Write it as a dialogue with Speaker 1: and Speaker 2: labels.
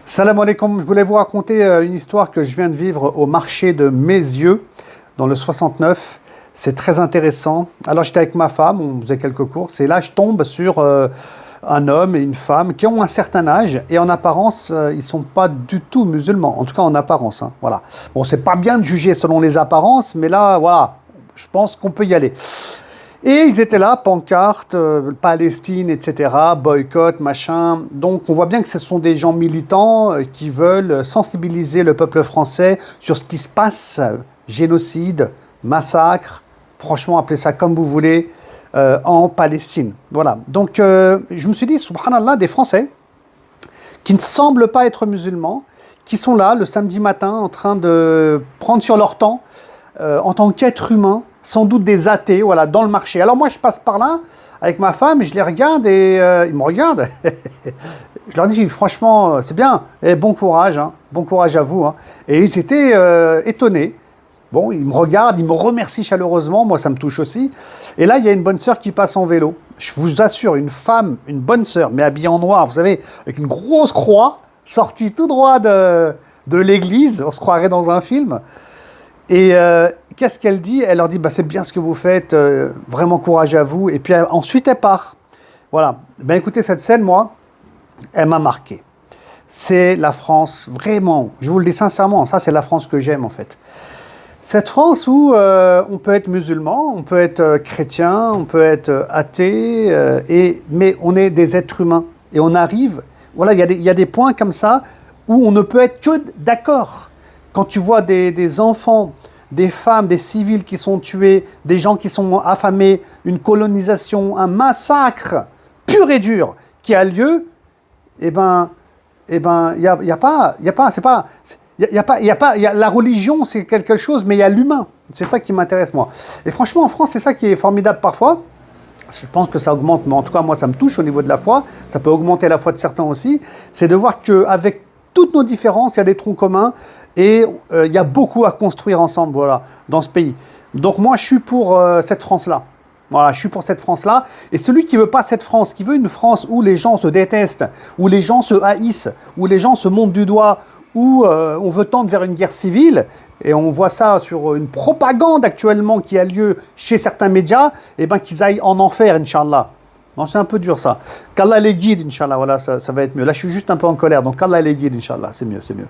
Speaker 1: Salam alaikum, je voulais vous raconter une histoire que je viens de vivre au marché de Meyzieux, dans le 69. C'est très intéressant. Alors j'étais avec ma femme, on faisait quelques courses, et là je tombe sur un homme et une femme qui ont un certain âge, et en apparence, ils ne sont pas du tout musulmans, en tout cas en apparence. Voilà. Bon, c'est pas bien de juger selon les apparences, mais là, voilà, je pense qu'on peut y aller. Et ils étaient là, pancarte, Palestine, etc., boycott, machin. Donc on voit bien que ce sont des gens militants qui veulent sensibiliser le peuple français sur ce qui se passe, génocide, massacre, franchement appelez ça comme vous voulez, en Palestine. Voilà. Donc je me suis dit, subhanallah, des Français qui ne semblent pas être musulmans, qui sont là le samedi matin en train de prendre sur leur temps, en tant qu'être humain, sans doute des athées, voilà, dans le marché. Alors moi, je passe par là avec ma femme et je les regarde et ils me regardent. Je leur dis, franchement, c'est bien, et bon courage à vous. Et ils étaient étonnés. Bon, ils me regardent, ils me remercient chaleureusement, moi ça me touche aussi. Et là, il y a une bonne sœur qui passe en vélo. Je vous assure, une femme, une bonne sœur, mais habillée en noir, vous savez, avec une grosse croix, sortie tout droit de l'église, on se croirait dans un film. Et qu'est-ce qu'elle dit? Elle leur dit, bah, c'est bien ce que vous faites, vraiment courage à vous. Et puis ensuite, elle part. Voilà. Ben écoutez, cette scène, moi, elle m'a marqué. C'est la France, vraiment, je vous le dis sincèrement, ça c'est la France que j'aime en fait. Cette France où on peut être musulman, on peut être chrétien, on peut être athée, mais on est des êtres humains. Et on arrive, voilà, il y a des points comme ça où on ne peut être que d'accord. Quand tu vois des enfants, des femmes, des civils qui sont tués, des gens qui sont affamés, une colonisation, un massacre pur et dur qui a lieu, la religion c'est quelque chose, mais il y a l'humain. C'est ça qui m'intéresse moi. Et franchement en France c'est ça qui est formidable parfois. Je pense que ça augmente, mais en tout cas moi ça me touche au niveau de la foi. Ça peut augmenter la foi de certains aussi. C'est de voir qu'avec toutes nos différences, il y a des troncs communs et il y a beaucoup à construire ensemble, voilà, dans ce pays. Donc moi, je suis pour cette France-là. Voilà, je suis pour cette France-là. Et celui qui veut pas cette France, qui veut une France où les gens se détestent, où les gens se haïssent, où les gens se montent du doigt, où on veut tendre vers une guerre civile, et on voit ça sur une propagande actuellement qui a lieu chez certains médias, et ben qu'ils aillent en enfer, Inch'Allah. Non, c'est un peu dur ça. Qu'Allah les guide, Inch'Allah, voilà, ça va être mieux. Là, je suis juste un peu en colère, donc qu'Allah les guide, Inch'Allah, c'est mieux, c'est mieux.